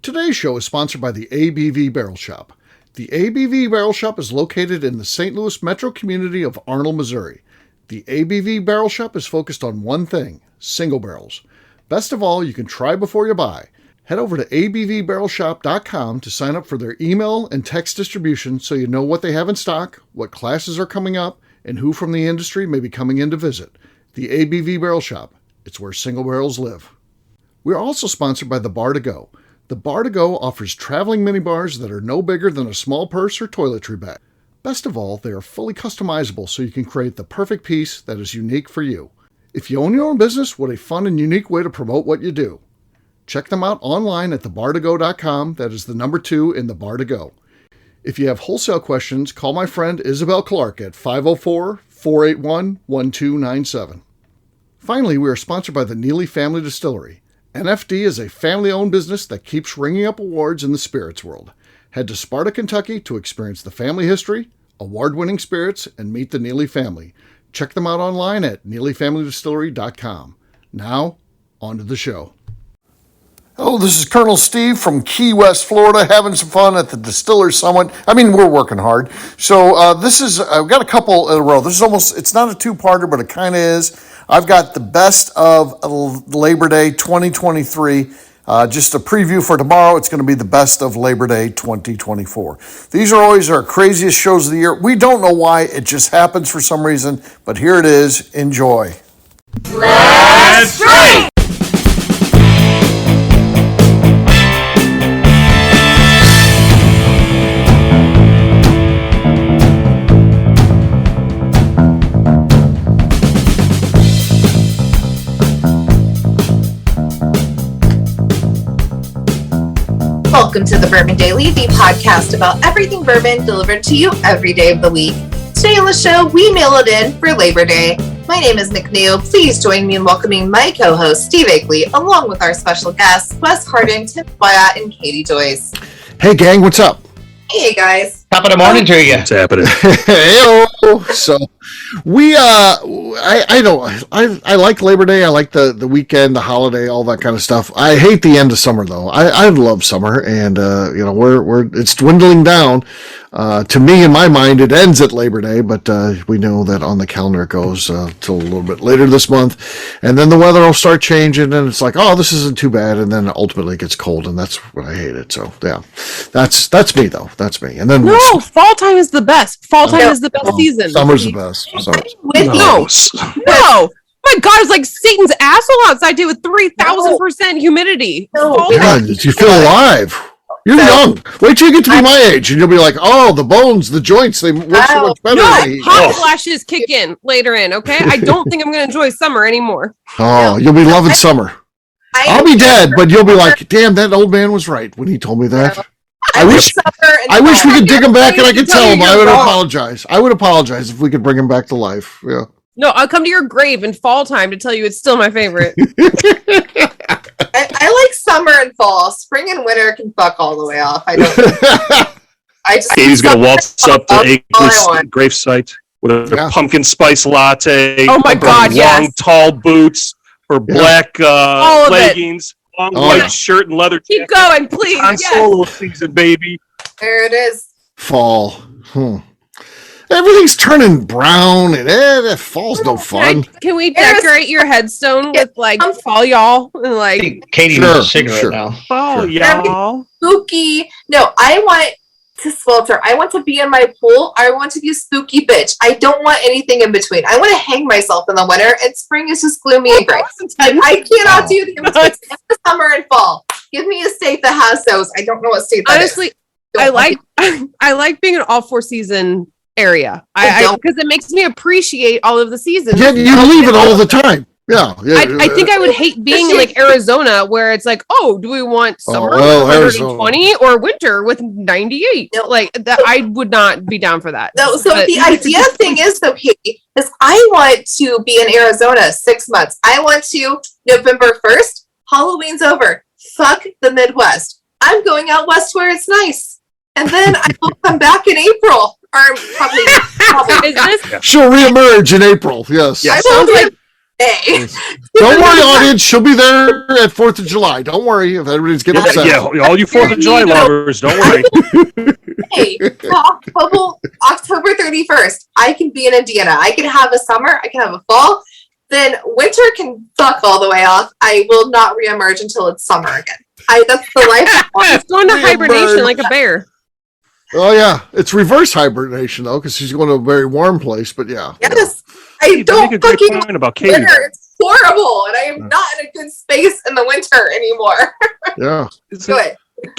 Today's show is sponsored by the ABV Barrel Shop. The ABV Barrel Shop is located in the St. Louis metro community of Arnold, Missouri. The ABV Barrel Shop is focused on one thing, single barrels. Best of all, you can try before you buy. Head over to abvbarrelshop.com to sign up for their email and text distribution so you know what they have in stock, what classes are coming up, and who from the industry may be coming in to visit. The ABV Barrel Shop. It's where single barrels live. We're also sponsored by the Bar to Go. The Bar to Go offers traveling minibars that are no bigger than a small purse or toiletry bag. Best of all, they are fully customizable so you can create the perfect piece that is unique for you. If you own your own business, what a fun and unique way to promote what you do. Check them out online at thebartogo.com. That is the number 2 in the Bar to Go. If you have wholesale questions, call my friend Isabel Clark at 504-481-1297. Finally, we are sponsored by the Neely Family Distillery. NFD is a family-owned business that keeps ringing up awards in the spirits world. Head to Sparta, Kentucky to experience the family history, award-winning spirits, and meet the Neely family. Check them out online at neelyfamilydistillery.com. Now, on to the show. Hello, this is Colonel Steve from Key West, Florida, having some fun at the Distillers Summit. I mean, we're working hard. So I've got a couple in a row. This is it's not a two-parter, but it kind of is. I've got the best of Labor Day 2023. Just a preview for tomorrow. It's going to be the best of Labor Day 2024. These are always our craziest shows of the year. We don't know why. It just happens for some reason. But here it is. Enjoy. Let's drink! Welcome to the Bourbon Daily, the podcast about everything bourbon delivered to you every day of the week. Today on the show, we mail it in for Labor Day. My name is Nick Neo. Please join me in welcoming my co-host, Steve Akeley, along with our special guests, Wes Harding, Tim Wyatt, and Katie Joyce. Hey, gang, what's up? Hey, guys. Top of the morning to you. What's happening? Hey-o. So we I like Labor Day. I like the weekend, the holiday, all that kind of stuff. I hate the end of summer though. I love summer, and it's dwindling down. To me, in my mind, it ends at Labor Day, but we know that on the calendar it goes till a little bit later this month, and then the weather will start changing, and it's like, oh, this isn't too bad, and then ultimately it gets cold, and that's when I hate it. So yeah, that's me though. That's me. And then fall time is the best. Fall time is the best season. Summer's the best. No. My God, it's like Satan's asshole outside today with 3,000% humidity. Yeah, you feel alive. You're young. Wait till you get to be my age, and you'll be like, oh, the bones, the joints, they work so much better. Hot flashes kick in later in, okay? I don't think I'm going to enjoy summer anymore. Oh, you'll be loving summer. I'll be dead, but you'll be like, damn, that old man was right when he told me that. I wish we could dig him back and I could tell him. I would apologize. I would apologize if we could bring him back to life. Yeah. No, I'll come to your grave in fall time to tell you it's still my favorite. I like summer and fall. Spring and winter can fuck all the way off. I don't. Katie's gonna waltz up to Akeley's gravesite with a pumpkin spice latte. Oh my God! Long, tall boots, her black leggings, long white shirt and leather jacket. Keep going, please. On solo season, baby. There it is. Fall. Everything's turning brown, and that fall's no fun. Can we decorate your headstone with fall y'all? And Katie needs a cigarette now. Fall y'all. Spooky. No, I want to swelter. I want to be in my pool. I want to be a spooky bitch. I don't want anything in between. I want to hang myself in the winter, and spring is just gloomy and gray. I cannot do the in-between. Summer and fall. Give me a state that has those. I don't know what state that Honestly, is. I like being in all 4 season area. Because it makes me appreciate all of the seasons. Yeah, you leave it all the time. Yeah. I think I would hate being in Arizona where it's like, oh, do we want summer 120 or winter with 98? No. That I would not be down for that. No, so the idea thing is though, Katie, is I want to be in Arizona 6 months. I want to November 1st, Halloween's over. Fuck the Midwest. I'm going out west where it's nice. And then I will come back in April. Or probably Is this she'll reemerge in April. Yes. Sounds like Hey. Don't worry, audience. She'll be there at 4th of July. Don't worry if everybody's getting upset. Yeah, all you 4th of July lovers, don't worry. Hey, October 31st, I can be in Indiana. I can have a summer. I can have a fall. Then winter can fuck all the way off. I will not reemerge until it's summer again. That's the life I want. It's going to hibernation like a bear. Oh, yeah. It's reverse hibernation, though, because she's going to a very warm place, but yeah. Yes. I don't fucking about Katie. winter. It's horrible, and I am not in a good space in the winter anymore. Yeah. Good.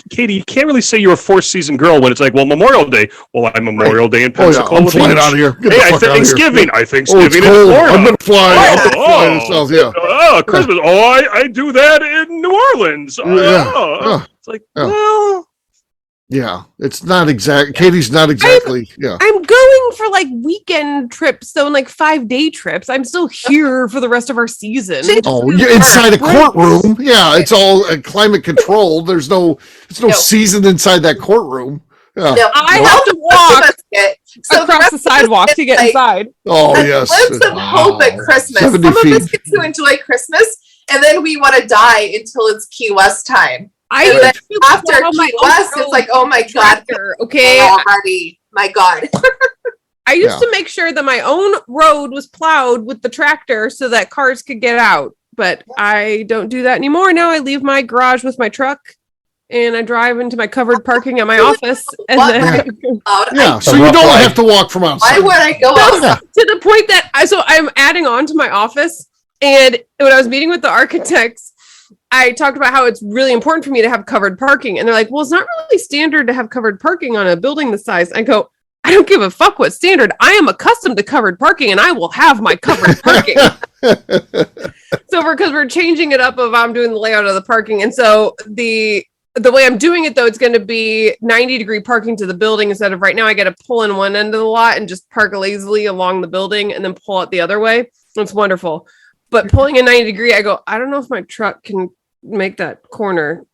Katie, you can't really say you're a four-season girl when it's like, well, Memorial Day. Well, I'm Memorial Day in Pensacola. I'm flying out of here. Hey, I Thanksgiving. I Thanksgiving in cold. Florida. I'm going to fly. South, yeah. Oh, Christmas. Oh, I do that in New Orleans. It's like, well... Yeah, it's not exact. Katie's not exactly. I'm going for like weekend trips, so in like 5-day trips. I'm still here for the rest of our season. Oh, you're inside a courtroom. Yeah, it's all climate controlled. There's no season inside that courtroom. Yeah. No, I have to walk across the sidewalk to get inside. Oh, yes. Let's hope at Christmas. Some of us get to enjoy Christmas, and then we want to die until it's Key West time. After Key West, it's like, oh my God. Okay. Already. My God. I used to make sure that my own road was plowed with the tractor so that cars could get out. But I don't do that anymore. Now I leave my garage with my truck and I drive into my covered parking at my office. And then so you don't have to walk from outside. Why would I go outside? To the point that I'm adding on to my office. And when I was meeting with the architects, I talked about how it's really important for me to have covered parking. And they're like, well, it's not really standard to have covered parking on a building this size. I go, I don't give a fuck what standard. I am accustomed to covered parking and I will have my covered parking. Because we're changing it up I'm doing the layout of the parking. And so the way I'm doing it, though, it's going to be 90-degree parking to the building instead of right now. I got to pull in one end of the lot and just park lazily along the building and then pull out the other way. It's wonderful. But pulling a 90-degree, I go, I don't know if my truck can make that corner,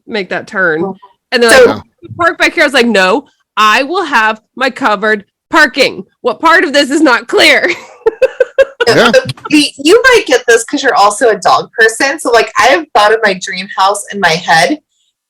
make that turn. And then park back here. I was like, no, I will have my covered parking. What part of this is not clear? You might get this because you're also a dog person. So like I have thought of my dream house in my head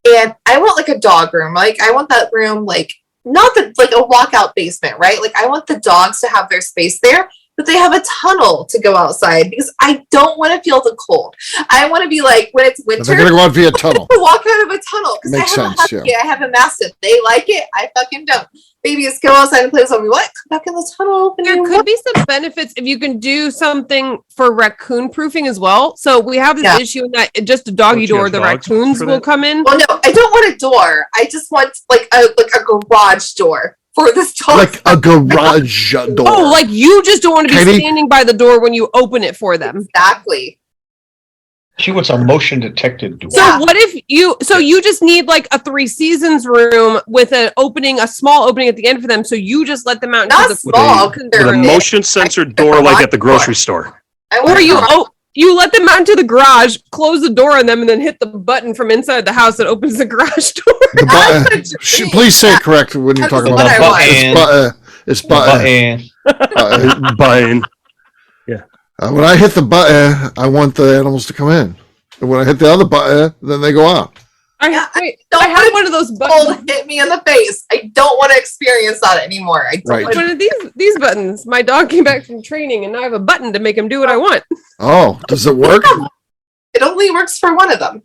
and I want like a dog room. Like I want that room, like not like a walkout basement, right? Like I want the dogs to have their space there, but they have a tunnel to go outside because I don't want to feel the cold. I want to be like when it's winter. They're going to go out via tunnel. Walk out of a tunnel because Makes sense. I have a mastiff. They like it. I fucking don't. Babies go outside and play with something. What? Come back in the tunnel. There could be some benefits if you can do something for raccoon proofing as well. So we have this issue in that just a doggy door, the raccoons will come in. Well, no, I don't want a door. I just want like a garage door for this dog. Like a garage door. Oh, like you just don't want to be standing by the door when you open it for them. Exactly. She wants a motion detected door. So what if you just need like a 3 Seasons room with a small opening at the end for them. So you just let them out into the small with a motion censored door like at the grocery store. Or you let them out into the garage, close the door on them, and then hit the button from inside the house that opens the garage door. The button. Please say it correct when you're talking about button. It's button. Button. When I hit the button, I want the animals to come in. And when I hit the other button, then they go out. I have one of those buttons. Hit me in the face. I don't want to experience that anymore. One of these buttons. My dog came back from training, and I have a button to make him do what I want. Oh, does it work? It only works for one of them.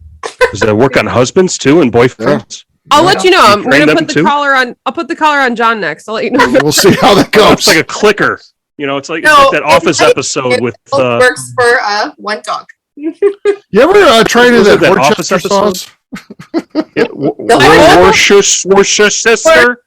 Does that work on husbands too and boyfriends? I'll let you know. I'm going to put the collar on. I'll put the collar on John next. I'll let you know. We'll see how that goes. It's like a clicker. You know, it's like that Office episode with. Works for one dog. You ever try to do that Office episode? Worcester.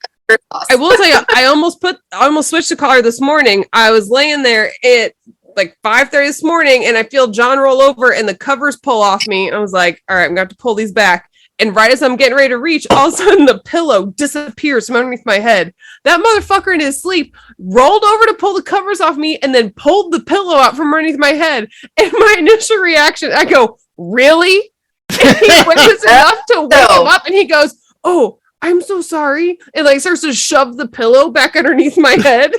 I will tell you, I almost switched the collar this morning. I was laying there at like 5:30 this morning, and I feel John roll over, and the covers pull off me. And I was like, "All right, I'm gonna have to pull these back." And right as I'm getting ready to reach, all of a sudden the pillow disappears from underneath my head. That motherfucker in his sleep rolled over to pull the covers off me and then pulled the pillow out from underneath my head. And my initial reaction, I go, really? And he wakes enough to wake him up and he goes, oh, I'm so sorry. And like starts to shove the pillow back underneath my head.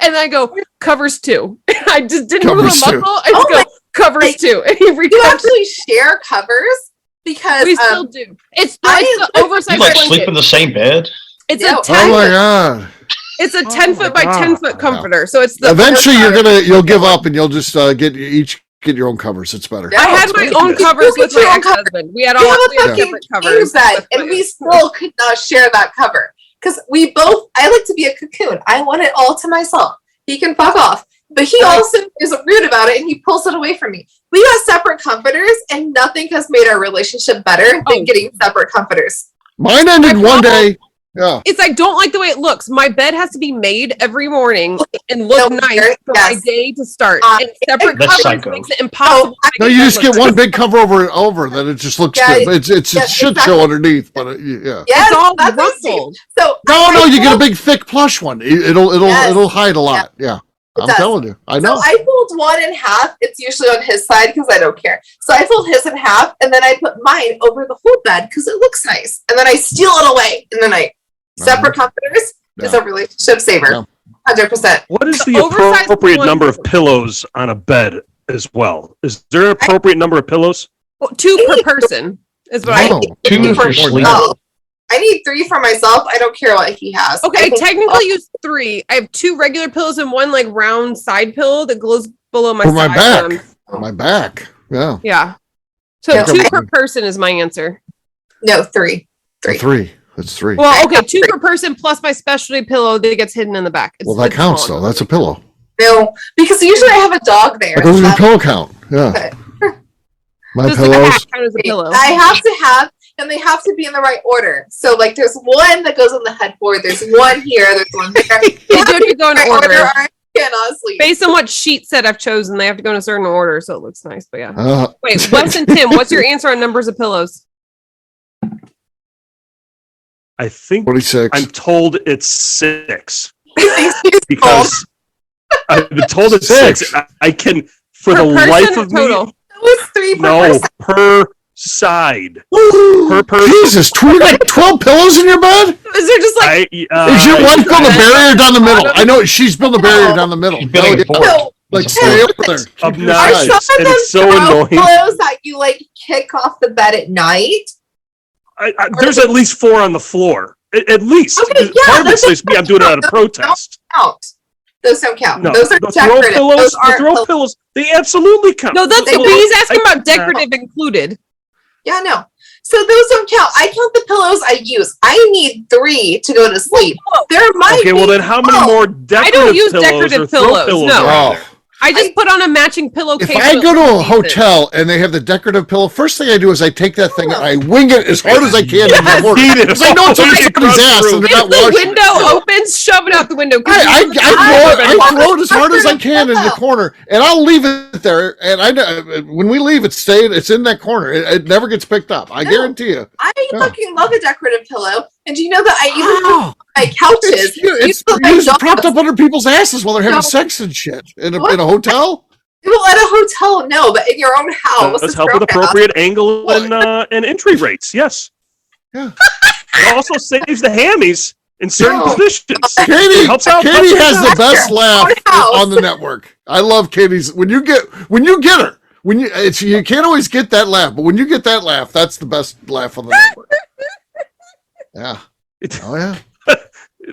And I go, covers 2. I just didn't Covers move a 2. muscle. I just go, covers 2. And he You retouched. actually share covers because We still do. It's I- the oversized You like blanket. sleep in the same bed? It's No. a 10 Oh my god! It's a 10-foot by God. 10-foot comforter. So it's the Eventually, oversized. you'll give up and you'll just get your own covers. It's better. Yeah. I had my own covers with You my get your own ex-husband. We had we all have we a had fucking different king covers. bed, with and my- we still could not share that cover because we both. I like to be a cocoon. I want it all to myself. He can fuck off, but he also is rude about it, and he pulls it away from me. We got separate comforters, and nothing has made our relationship better than getting separate comforters. Mine ended one day. Yeah. It's I don't like the way it looks. My bed has to be made every morning and look No, nice for my yes. day to start. And separate That's covers psycho. makes it impossible. to No, make you that just look get one nice. big cover over, then it just looks Yeah, good. It's a yes, shit exactly. show underneath, but yeah. Yes, It's all that's what I'm saying. rumpled. So No, you get a fold- big thick plush one. It'll Yes. hide a lot. Yeah, It I'm does. telling you. I know. So I fold one in half. It's usually on his side because I don't care. So I fold his in half, and then I put mine over the whole bed because it looks nice. And then I steal it away in the night. Separate comforters is a relationship saver. 100%. What is The the oversized appropriate one- number of pillows on a bed as well? Is there an appropriate number of pillows? Well, 2 per person is what I No, Two for for sleep. myself. I need 3 for myself. I don't care what he has. Okay, I I think- technically use 3. I have 2 regular pillows and one like round side pillow that goes below my For my side. back. My back. Yeah. Yeah. So Yeah. 2 per person is my answer. No, 3. 3. 3. That's 3. Well, okay, 2 per person plus my specialty pillow that gets hidden in the back. Well, that it's counts small. though. That's a pillow. No, because usually I have a dog there. That goes in the So pillow count. Yeah. Okay. My Does the pillows. back count as a pillow? I have to have, and they have to be in the right order. So, like, there's one that goes on the headboard. There's one here. There's one there. They do have to go in Right order. or I cannot sleep. Based on what sheet set I've chosen, they have to go in a certain order, so it looks nice. But yeah. Uh, Wait, Wes and Tim, what's your answer on numbers of pillows? I think 46. I'm told it's 6 Excuse me. because I've been told it's 6. I can, for Per the person life or of total? me, It was 3 per no, person. per side. Per person. Jesus, you got 12 pillows in your bed? Is there just like Is your wife building a barrier down the middle? I know she's building a barrier down the middle. She's building a Oh, yeah. fort. No, Like, It's a stay fort. over there. Keep your Obnoxious. are some side. of And them it's so throw annoying. pillows that you like kick off the bed at night? There's at least 4 on the floor. At least. Okay, yeah, Part of it's that's- just me. I'm doing it out of protest. Count. Those don't count. No, Those are the throw decorative. pillows. Those The aren't throw pillows. pillows. They absolutely count. no? That's They but he's asking I- about decorative included. Yeah, no. So those don't count. I count the pillows I use. I need 3 to go to sleep. There might Okay, well be then how many 12. more decorative use pillows decorative or throw pillows, pillows no. are Oh. there? I just put on a matching pillowcase. If I with go to a pieces. hotel and they have the decorative pillow, first thing I do is I take that thing and I wing it as hard as I can in the Yes. morning. Eat it. Because I know it's on Eat it somebody's across the ass room. and they're If not the washing. window opens, shove it out the window. 'cause I you- throw it as hard as I can in the corner, and I'll leave it there. And I know when we leave, it's in that corner. It never gets picked up. I No. guarantee you. I Yeah. fucking love a decorative pillow. And do you know that I even have my couches? It's you put my usually dog- propped up under people's asses while they're having No. sex and shit in What? a hotel. Well, at a hotel, no, but in your own house. Let's it's help your with own house. appropriate angle and entry rates. Yes. Yeah. It also saves the hammies in certain No. positions. Katie, It helps out. Katie has the best Your laugh own house. on the network. I love Katie's. When you get her, you can't always get that laugh, but when you get that laugh, that's the best laugh on the network. Yeah. Oh yeah.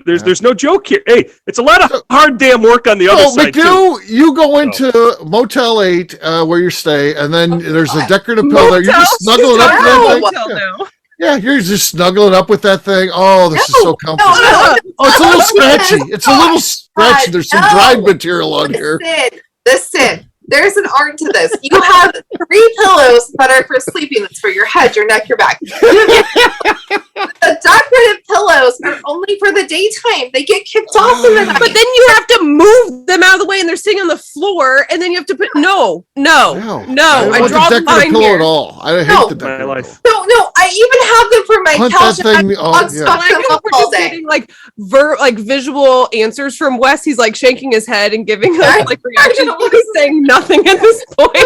There's no joke here. Hey, it's a lot of hard damn work on the other So side too. McNew, you go into Motel 8 where you stay, and then there's a decorative pillow there. You just snuggle it up with that No. thing. Hotel Yeah. now. Yeah, you're just snuggling up with that thing. Oh, this is so comfortable. No, Oh, it's a little no, scratchy. It's a little scratchy. There's some no. dried material on here. Listen. There's an art to this. You have 3 pillows that are for sleeping. That's for your head, your neck, your back. The decorative pillows are only for the daytime. They get kicked off in the night. But then you have to move them out of the way, and they're sitting on the floor, and then you have to put I I don't want draw the the decorative line pillow here. at all. I hate No. the My decorative life. pillow. No, I even have them for my Hunt couch. that thing. and Oh, I've yeah. stuck I them know up we're all just day. getting like visual answers from Wes. He's like shaking his head and giving us like reaction. He's saying nothing at this point.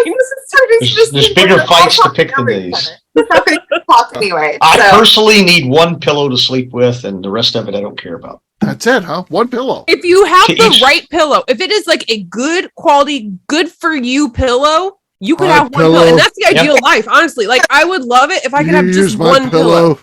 There's bigger fights to pick than these. It's not going to talk anyway. I So, personally need 1 pillow to sleep with, and the rest of it I don't care about. That's it, huh? One pillow. If you have the right pillow, if it is like a good quality, good for you pillow, you could have one pillow. And that's the ideal life, honestly. Like, I would love it if I could have just one pillow.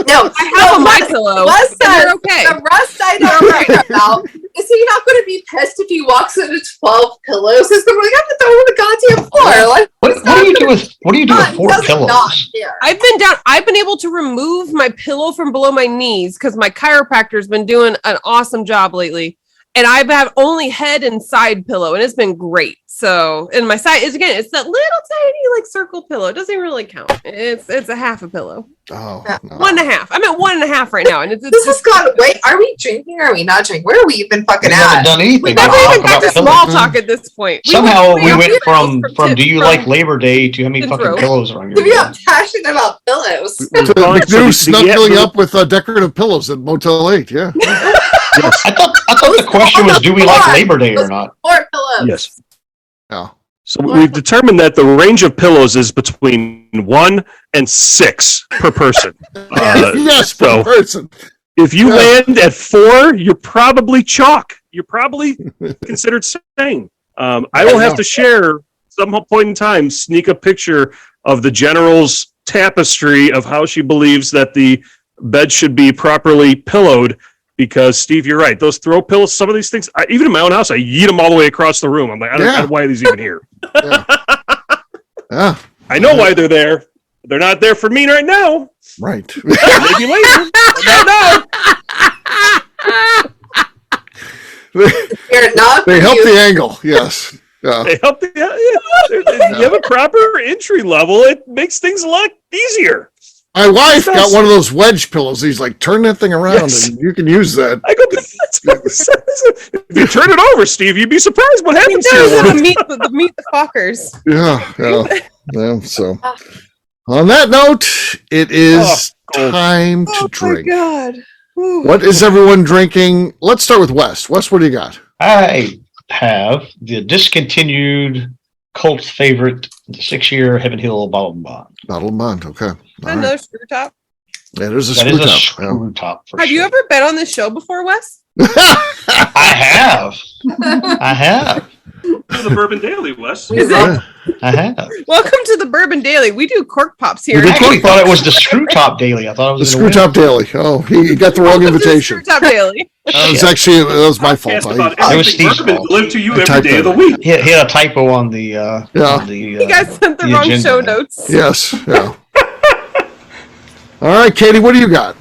No, I have a my pillow. Okay. The Russ I know right about is he not going to be pissed if he walks into 12 pillows? He's going to be like, I have to throw on the goddamn floor. Like, what do you do with 4 pillows? I've been able to remove my pillow from below my knees because my chiropractor's been doing an awesome job lately. And I've had only head and side pillow, and it's been great. So, and my side is, again, it's that little tiny like circle pillow. It doesn't really count. It's a half a pillow. Oh, no. 1.5. I'm at 1.5 right now, and it's this has gone. Wait, are we drinking or are we not drinking? Where are we even fucking we at? haven't done anything. We never even got to small talk at this point. Somehow we went from do you like Labor Day to how many fucking pillows are on your bed? I'm passionate about pillows. Dude snuggling up with decorative pillows at Motel 8. Yeah. Yes. I thought the question was, do we like Labor Day or not? 4 pillows. Yes. Oh. So we've determined that the range of pillows is between 1 and 6 per person. Yes, per person. If you land at 4, you're probably chalk. You're probably considered sane. I will have to share some point in time, sneak a picture of the general's tapestry of how she believes that the bed should be properly pillowed. Because, Steve, you're right. Those throw pillows, some of these things, even in my own house, I yeet them all the way across the room. I'm like, I don't know why are these even here. Yeah. I know why they're there. They're not there for me right now. Right. Maybe later. I don't know. They help the angle. Yes. Yeah. They help you have a proper entry level. It makes things a lot easier. My wife got one of those wedge pillows. He's like, turn that thing around and you can use that. I go, if you turn it over, Steve, you'd be surprised what happens to you. Meet the Fockers. Yeah. So, on that note, it is time to drink. Oh, my God. Ooh. What is everyone drinking? Let's start with Wes. Wes, what do you got? I have the discontinued cult favorite, the 6-year Heaven Hill Bottle and Bond. Bottle and Bond, okay. Another screw top. Yeah, there's a that screw is top. A screw top for Have sure. you ever been on this show before, Wes? I have. The Bourbon Daily, Wes. I have. Welcome to the Bourbon Daily. We do cork pops here. I actually thought it was the Screw Top Daily. I thought it was the Screw Top Daily. Oh, he got the wrong invitation. Screw Top Daily. That was my fault. It was Steve's fault. Live to you every day of the week. He had a typo on the. You guys sent the wrong agenda. show notes. Yes. Yeah. All right, Katie, what do you got?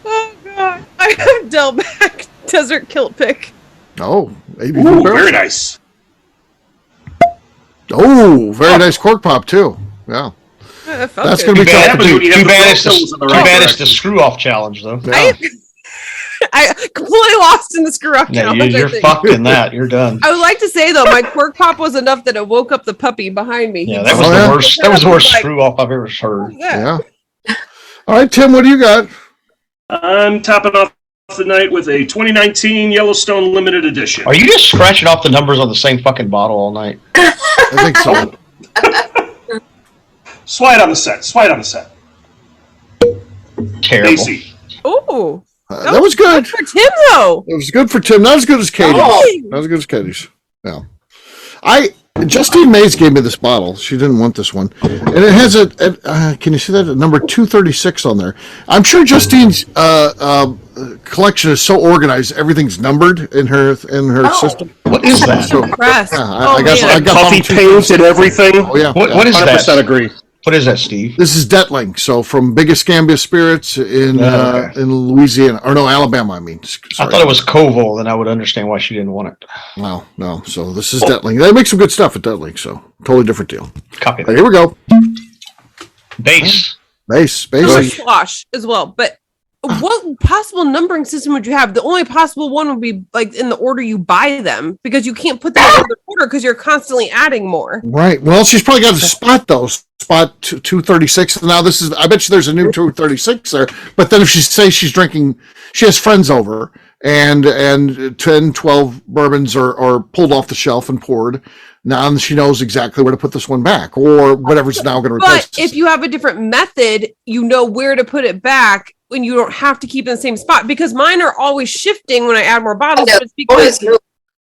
Oh God, I have Delback Desert Kilt Pick. Oh, ABV Ooh, Barrel very Shop. nice. Oh, very nice cork pop too. Yeah. That's going to be tough. Too bad it's the screw off challenge though. Yeah. I completely lost in the screw off challenge. You're fucked in that. You're done. I would like to say though, my cork pop was enough that it woke up the puppy behind me. Yeah, that was the worst. That was the worst screw off I've ever heard. Yeah. All right, Tim, what do you got? I'm topping off the night with a 2019 Yellowstone Limited Edition. Are you just scratching off the numbers on the same fucking bottle all night? I think so. Slide on the set. Terrible. Stacy. Ooh. That was good. For Tim though. It was good for Tim. Not as good as Katie's. Oh. Not as good as Katie's. Yeah. Justine Mays gave me this bottle. She didn't want this one, and it has can you see that number 236 on there? I'm sure Justine's collection is so organized. Everything's numbered in her system. What is that? So, I got coffee paint and everything. Oh yeah. What is that? 100% agree. What is that, Steve? This is Detling. So from Biggest Gambia Spirits in Louisiana, or no, Alabama. I mean, sorry. I thought it was Koval, then I would understand why she didn't want it. No. So this is Detling. They make some good stuff at Detling. So totally different deal. Copy that. Here we go. Base. Swash as well, but what possible numbering system would you have? The only possible one would be like in the order you buy them, because you can't put them in the order because you're constantly adding more. Right. Well, she's probably got a spot though. Spot 236. Now this is. I bet you there's a new 236 there. But then if she says she's drinking, she has friends over, and 10, 12 bourbons are pulled off the shelf and poured. Now she knows exactly where to put this one back, or whatever's now going to replace. But if you have a different method, you know where to put it back. when you don't have to keep in the same spot, because mine are always shifting when I add more bottles. Yeah, But it's because always.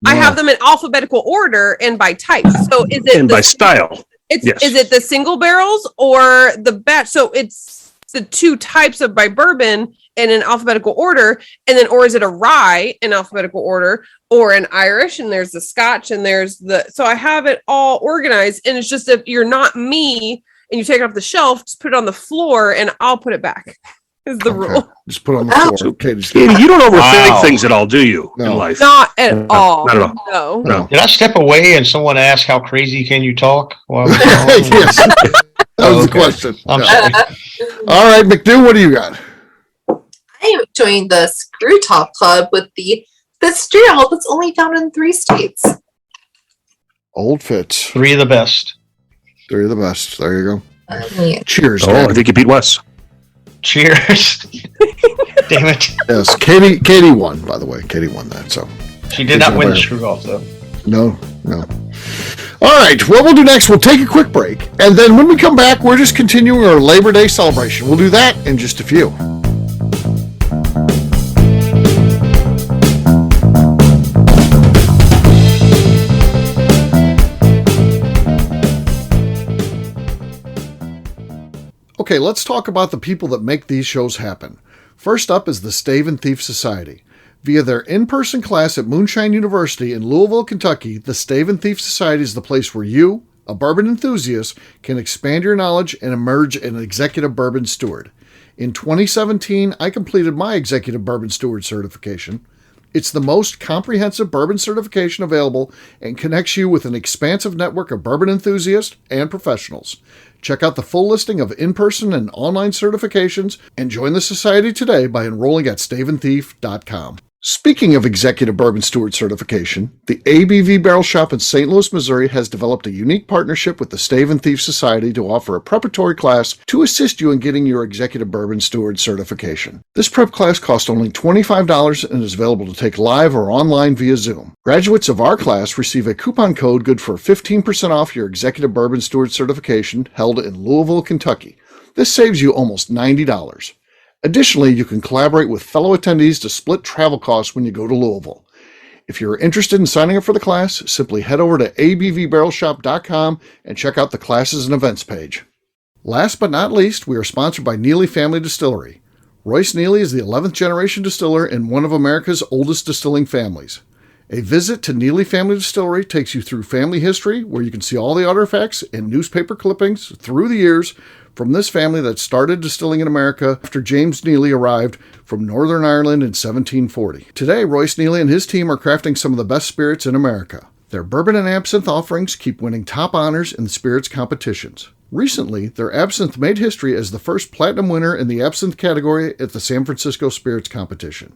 I have them in alphabetical order and by type. So is it And by style. Yes. Is it the single barrels or the batch? So it's the two types of by bourbon and in alphabetical order, and then or is it a rye in alphabetical order, or an Irish, and there's the Scotch, and there's the, so I have it all organized. And it's just, if you're not me and you take it off the shelf, just put it on the floor and I'll put it back. Is the rule. Just put it on the Wow. floor. Katie's Katie, you don't overthink Wow. things at all, do you, No. in life? Not at No, all. not at all. No. No. Did I step away and someone asked how crazy can you talk? Well, Yes. That was the Okay. question. I'm Yeah. sorry. All right, McDo, what do you got? I am joining the Screw Top Club with the ale that's only found in 3 states. Old Fitz. 3 of the best. They're the best. There you go. Yeah. Cheers. Oh, I Daddy. think you beat Wes. Cheers. Damn it. Yes, Katie won, by the way. Katie won that, so. She did not win the screw off, though. No. All right, what we'll do next, we'll take a quick break, and then when we come back, we're just continuing our Labor Day celebration. We'll do that in just a few. Okay, let's talk about the people that make these shows happen. First up is the Stave and Thief Society. Via their in-person class at Moonshine University in Louisville, Kentucky, the Stave and Thief Society is the place where you, a bourbon enthusiast, can expand your knowledge and emerge an executive bourbon steward. In 2017, I completed my executive bourbon steward certification. It's the most comprehensive bourbon certification available and connects you with an expansive network of bourbon enthusiasts and professionals. Check out the full listing of in-person and online certifications and join the society today by enrolling at staveandthief.com. Speaking of executive bourbon steward certification, the ABV Barrel Shop in St. Louis, Missouri has developed a unique partnership with the Stave and Thief Society to offer a preparatory class to assist you in getting your executive bourbon steward certification. This prep class costs only $25 and is available to take live or online via Zoom. Graduates of our class receive a coupon code good for 15% off your executive bourbon steward certification held in Louisville, Kentucky. This saves you almost $90. Additionally, you can collaborate with fellow attendees to split travel costs when you go to Louisville. If you're interested in signing up for the class, simply head over to abvbarrelshop.com and check out the classes and events page. Last but not least, we are sponsored by Neely Family Distillery. Royce Neely is the 11th generation distiller in one of America's oldest distilling families. A visit to Neely Family Distillery takes you through family history, where you can see all the artifacts and newspaper clippings through the years from this family that started distilling in America after James Neely arrived from Northern Ireland in 1740. Today, Royce Neely and his team are crafting some of the best spirits in America. Their bourbon and absinthe offerings keep winning top honors in the spirits competitions. Recently, their absinthe made history as the first platinum winner in the absinthe category at the San Francisco Spirits Competition.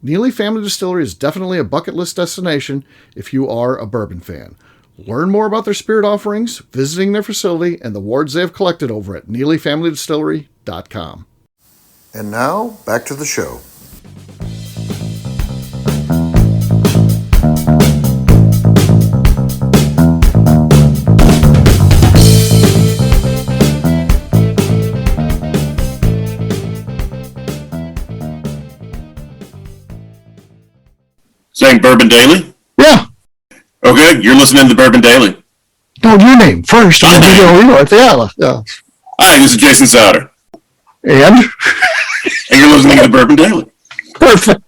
Neely Family Distillery is definitely a bucket list destination if you are a bourbon fan. Learn more about their spirit offerings, visiting their facility, and the awards they have collected over at NeelyFamilyDistillery.com. And now, back to the show. Saying Bourbon Daily? Yeah. Okay, you're listening to the Bourbon Daily. No, your name first. My name. Yeah. Hi, this is Jason Sauter, And? and you're listening to the Bourbon Daily. Perfect.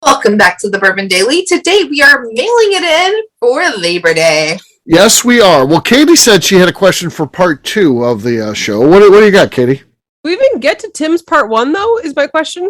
Welcome back to the Bourbon Daily. Today we are mailing it in for Labor Day. Yes, we are. Well, Katie said she had a question for part 2 of the show. What do you got, Katie? We even get to Tim's part 1 though, is my question.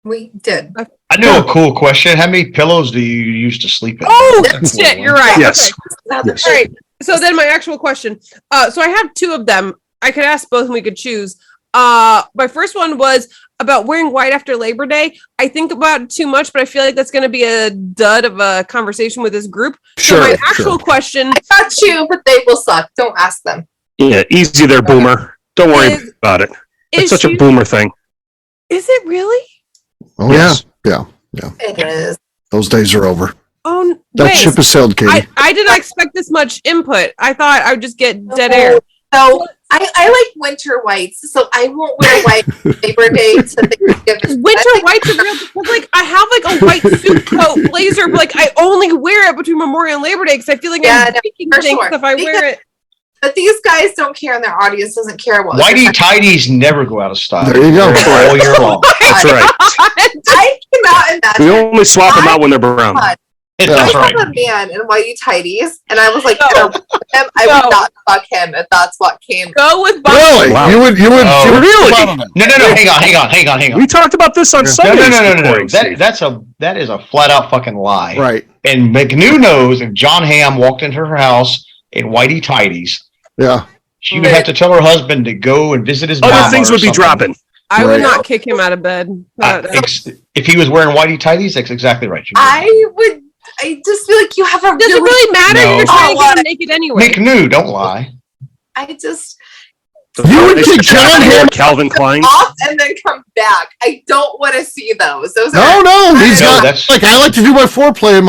We did. I know a cool question. How many pillows do you use to sleep in? Oh That's shit, you're right. Yes. Okay. Now the Yes. All right. So then my actual question. So I have 2 of them. I could ask both and we could choose. My first one was about wearing white after Labor Day. I think about it too much, but I feel like that's going to be a dud of a conversation with this group. Sure. So my actual question I got you, but they will suck. Don't ask them. Yeah, easy there, boomer. Don't worry Is- about it. It's is such a you- boomer thing. Is it really? Oh, Yeah. yes. Yeah. It is. Those days are over. Oh, That wait. ship has sailed, Katie. I did not expect this much input. I thought I would just get dead air. So I like winter whites, so I won't wear white Labor Day to Thanksgiving. Winter whites are real because like I have like a white suit coat blazer, but like I only wear it between Memorial and Labor Day because I feel like I'm breaking for things sure. if I wear it. But these guys don't care, and their audience doesn't care what. Whitey tidies never go out of style. There you go. They're all year long. That's right. I cannot imagine. We only swap them out when they're brown. That's I right. have a man in whitey tidies, and I was like, No. I would not fuck him if that's what came. Go with Bob. Really? Wow. You would Oh, really? No, hang on. We talked about this on Sunday. No. That is a flat out fucking lie. Right. And McNew knows if John Hamm walked into her house in whitey tidies, Yeah. she would have to tell her husband to go and visit his mama. Other things or would be something. dropping. I Right. would not kick him out of bed. If he was wearing whitey tidies, that's exactly right. I just feel like you have a Does it really matter? No. You're trying to Oh, get him naked anyway. McNew, don't lie. I just You would kick John Hamm Calvin Klein. off and then come back. I don't want to see those. Those No, are he's No, got that's- like I like to do my foreplay in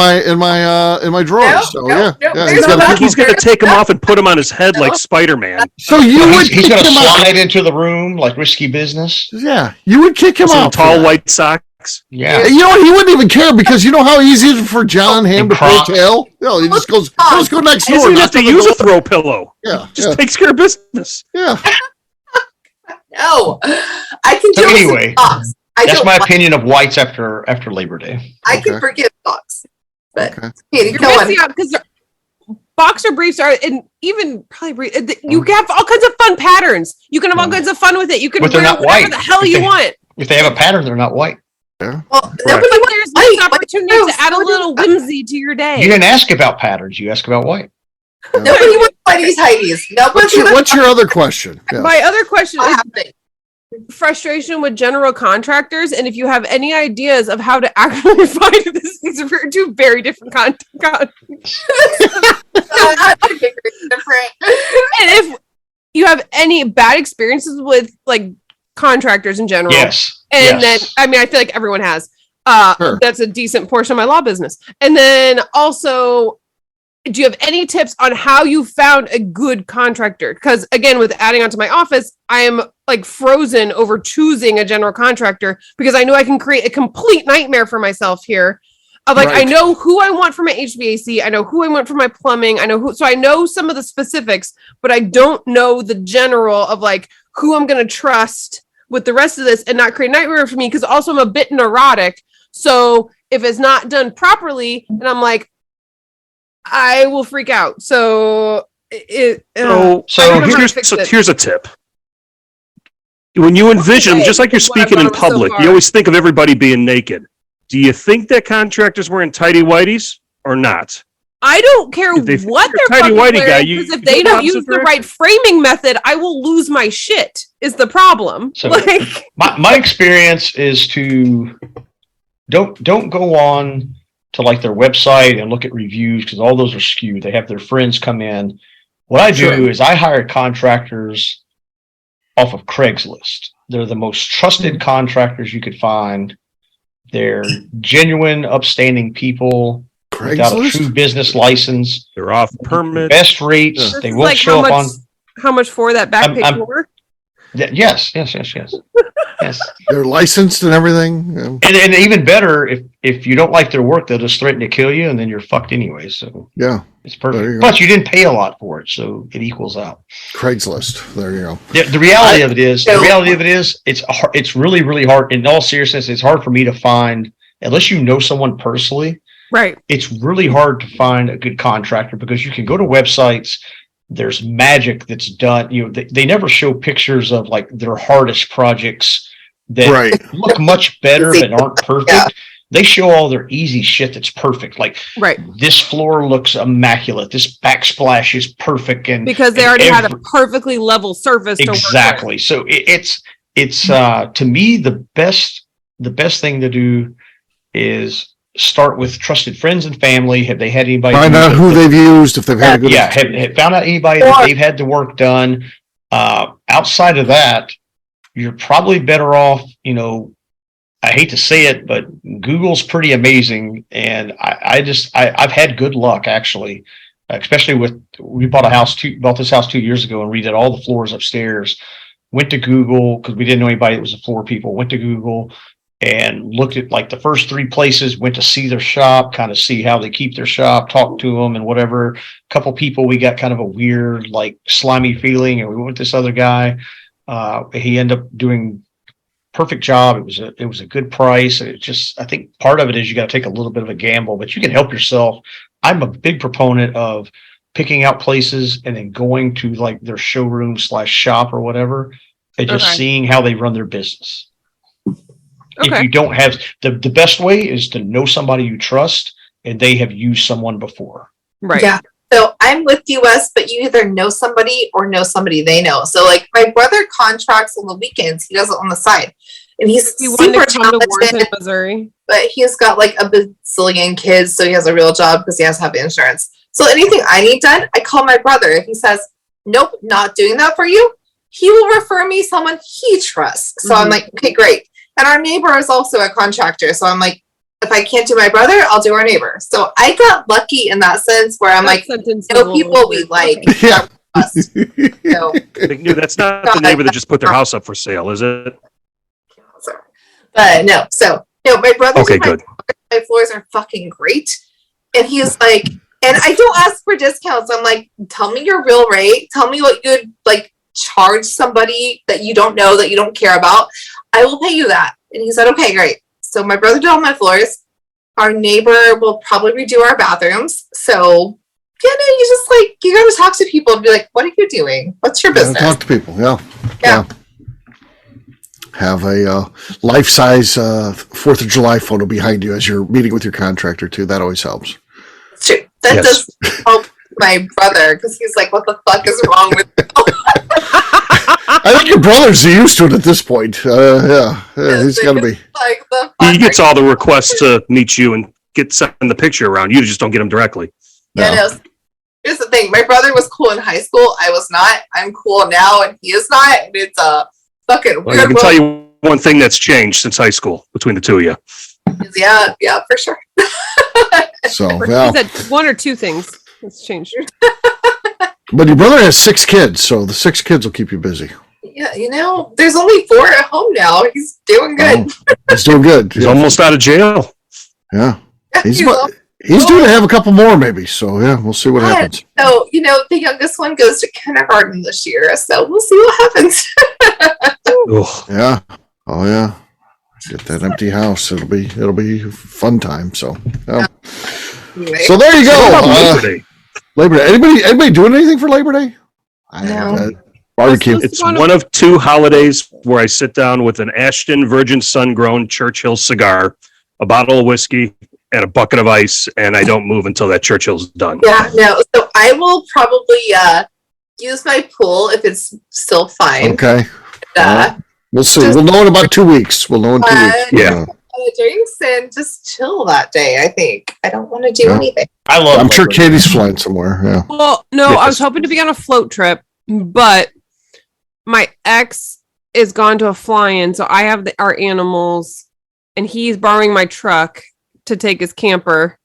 my drawers. No, so no, yeah, no, yeah. there's He's no got back. He's going to take him off and put him on his head like Spider-Man. so you would He's kick going to him out. slide into the room like risky business. Yeah, you would kick him Some out. tall for that. white socks. Yeah. You know what? He wouldn't even care because you know how easy it is for John Hamm And to pull Crocs. tail. No, he just goes. Let's go next He door. doesn't even knock have to on the use a door. throw pillow. Yeah, Just takes care of business. yeah. No, I can So deal with anyway, some socks. I That's don't my like- opinion of whites after Labor Day. I can Okay. forgive socks, but Okay. Katie, You're go on. missing out because boxer briefs are, and even probably you have all kinds of fun patterns. You can have all kinds of fun with it. You can But they're wear not whatever white. the hell If you they- want. If they have a pattern, they're not white. Well, Correct. nobody But wants there's white. this opportunity to add a little whimsy to your You day. didn't ask about patterns. You asked about white. Nobody wants whitey's tidies. What's your other question? Yeah. My other question is happening? frustration with general contractors, and if you have any ideas of how to actually find this. These are two very different different. And if you have any bad experiences with like contractors in general, Yes. and yes. then I mean I feel like everyone has. Sure. That's a decent portion of my law business. And then also, do you have any tips on how you found a good contractor? Because again, with adding onto my office, I am like frozen over choosing a general contractor because I know I can create a complete nightmare for myself here. Of like, I Right. know who I want for my HVAC. I know who I want for my plumbing. I know who, so I know some of the specifics, but I don't know the general of like who I'm going to trust with the rest of this and not create a nightmare for me. Because also I'm a bit neurotic. So if it's not done properly, and I'm like, I will freak out. So I don't know how to fix it. Here's a tip. When you envision them, Okay, just like you're that's what I've speaking in done so public, far. you always think of everybody being naked. Do you think that contractors wearing tighty whities or not? I don't care If they think what you're they're a fucking tighty-whitey wearing, guy, you- because if you they go don't opposite use the right framing method, I will lose my shit. Is the problem? So- Like, My experience is to don't go on to like their website and look at reviews because all those are skewed. They have their friends come in. What I do Sure. is I hire contractors off of Craigslist. They're the most trusted contractors you could find. They're genuine, upstanding people without a true Craigslist. business license. They're off permit. Best rates. Yeah. They this is won't like show up on. how much for that back page I'm- work? Yes. Yes. They're licensed and everything. Yeah. And even better, if you don't like their work, they'll just threaten to kill you, and then you're fucked anyway. So Yeah. it's There you perfect. go. Plus, you didn't pay a lot for it, so it equals out. Craigslist. There you go. The reality of it is, it's really, really hard. In all seriousness, it's hard for me to find, unless you know someone personally. Right. It's really hard to find a good contractor because you can go to websites. There's magic that's done. You know, they never show pictures of like their hardest projects that Right. look much better but aren't perfect. Yeah. They show all their easy shit that's perfect. Like Right. this floor looks immaculate. This backsplash is perfect, and Because they and already had a perfectly level surface to work with. exactly. So it's to me the best thing to do is start with trusted friends and family. Have they had anybody? Find out who they've used if they've had a good. Yeah, have found out anybody that they've had the work done. Outside of that, you're probably better off, I hate to say it, but Google's pretty amazing. And I've had good luck actually, especially we bought this house 2 years ago and redid all the floors upstairs. Went to Google because we didn't know anybody that was the floor people. Went to Google and looked at like the first 3 places, went to see their shop, kind of see how they keep their shop, talk to them and whatever. A couple people, we got kind of a weird, like slimy feeling. And we went with this other guy. He ended up doing perfect job. It was a good price. I think part of it is you got to take a little bit of a gamble, but you can help yourself. I'm a big proponent of picking out places and then going to like their showroom / shop or whatever and just seeing how they run their business. If you don't have the best way is to know somebody you trust and they have used someone before. Right. Yeah. So I'm with you, Wes, but you either know somebody or know somebody they know. So like my brother contracts on the weekends. He does it on the side. And he's super talented, in Missouri. But he's got like a bazillion kids. So he has a real job because he has to have insurance. So anything I need done, I call my brother. If he says, nope, not doing that for you, he will refer me someone he trusts. So I'm like, okay, great. And our neighbor is also a contractor. So I'm like, if I can't do my brother, I'll do our neighbor. So I got lucky in that sense where I'm like, people we like. Yeah. So, that's not the neighbor that just put their house up for sale, is it? But no. So, my brother. Okay, good. My floors are fucking great. And he's like, and I don't ask for discounts. I'm like, tell me your real rate. Tell me what you'd like charge somebody that you don't know, that you don't care about. I will pay you that. And he said, okay, great. So my brother did all my floors. Our neighbor will probably redo our bathrooms. So, you just like, you got to talk to people and be like, what are you doing? What's your business? Talk to people. Yeah. Have a life-size 4th of July photo behind you as you're meeting with your contractor too. That always helps. It's true. That does help my brother because he's like, what the fuck is wrong with you? I think your brother's used to it at this point. He's got to be. Like he gets all the requests to meet you and send the picture around. You just don't get them directly. Yeah, no. Here's the thing. My brother was cool in high school. I was not. I'm cool now, and he is not. And it's a fucking weird. I can tell you one thing that's changed since high school between the two of you. Yeah, for sure. So, He said one or two things that's changed. But your brother has 6 kids, so the 6 kids will keep you busy. Yeah, there's only 4 at home now. He's doing good. He's doing good. He's almost out of jail. Yeah. He's due to have a couple more, maybe. So, we'll see what happens. So, the youngest one goes to kindergarten this year. So, we'll see what happens. Yeah. Oh, yeah. Get that empty house. It'll be a fun time. So, So there you go. Labor Day. Anybody doing anything for Labor Day? No. Barbecue. It's one of 2 holidays where I sit down with an Ashton Virgin Sun-Grown Churchill cigar, a bottle of whiskey, and a bucket of ice, and I don't move until that Churchill's done. Yeah, no. So I will probably use my pool if it's still fine. Okay. We'll see. We'll know in about 2 weeks. We'll know in 2 weeks. Yeah. Drinks and just chill that day, I think. I don't want to do anything. I'm sure Katie's flying somewhere. Yeah. Well, no, I was hoping to be on a float trip, but my ex is gone to a fly-in, so I have our animals, and he's borrowing my truck to take his camper,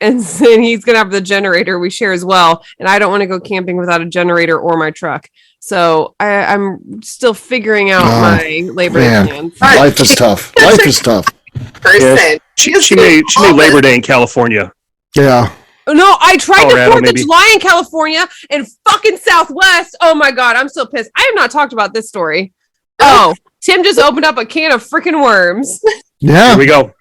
and then he's going to have the generator we share as well, and I don't want to go camping without a generator or my truck. So I'm still figuring out my Labor Day plans. Life is tough. Life is tough. Yeah. She made Labor Day in California. Yeah. No, I tried Colorado, to 4th of July in California and fucking Southwest. Oh my God, I'm so pissed. I have not talked about this story. Oh, Tim just opened up a can of freaking worms. Yeah. Here we go.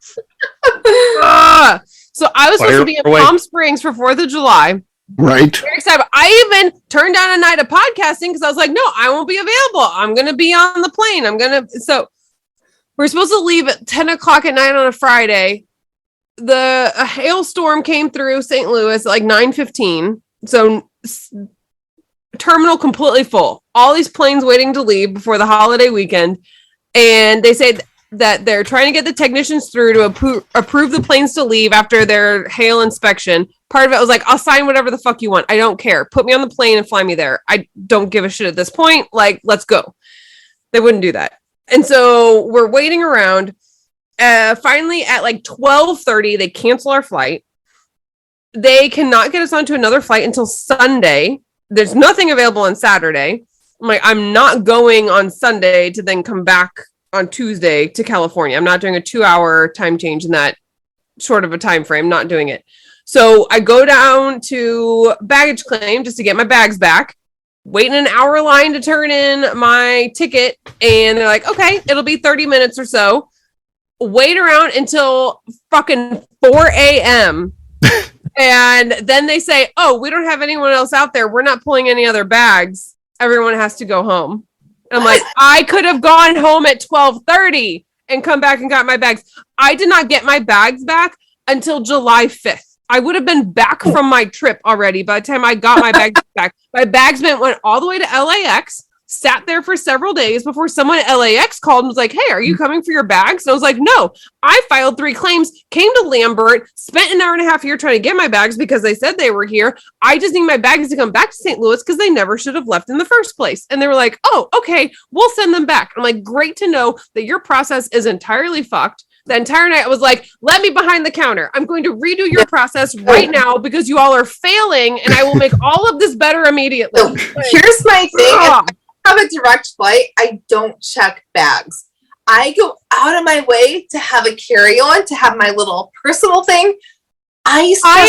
So I was supposed to be in Palm Springs for 4th of July. Right. Very excited. I even turned down a night of podcasting because I was like, no, I won't be available. I'm going to be on the plane. So we're supposed to leave at 10 o'clock at night on a Friday. A hailstorm came through St. Louis at like 9:15. So terminal completely full. All these planes waiting to leave before the holiday weekend. And they said that they're trying to get the technicians through to approve the planes to leave after their hail inspection. Part of it was like, I'll sign whatever the fuck you want. I don't care. Put me on the plane and fly me there. I don't give a shit at this point. Like, let's go. They wouldn't do that. And so we're waiting around. finally at like 12:30, they cancel our flight. They cannot get us onto another flight until Sunday. There's nothing available on Saturday. I'm like, I'm not going on Sunday to then come back on Tuesday to California. I'm not doing a 2-hour time change in that short of a time frame. Not doing it. So I go down to baggage claim just to get my bags back. Wait in an hour line to turn in my ticket. And they're like, okay, it'll be 30 minutes or so. Wait around until fucking 4 a.m. And then they say, oh, we don't have anyone else out there. We're not pulling any other bags. Everyone has to go home. And I'm like, I could have gone home at 12:30 and come back and got my bags. I did not get my bags back until July 5th. I would have been back from my trip already by the time I got my bags back. My bags went all the way to LAX, sat there for several days before someone at LAX called and was like, hey, are you coming for your bags? And I was like, no. I filed 3 claims, came to Lambert, spent an hour and a half here trying to get my bags because they said they were here. I just need my bags to come back to St. Louis because they never should have left in the first place. And they were like, oh, okay, we'll send them back. I'm like, great to know that your process is entirely fucked. The entire night I was like, let me behind the counter. I'm going to redo your process right now because you all are failing and I will make all of this better immediately. So here's my thing. If I have a direct flight, I don't check bags. I go out of my way to have a carry-on, to have my little personal thing. I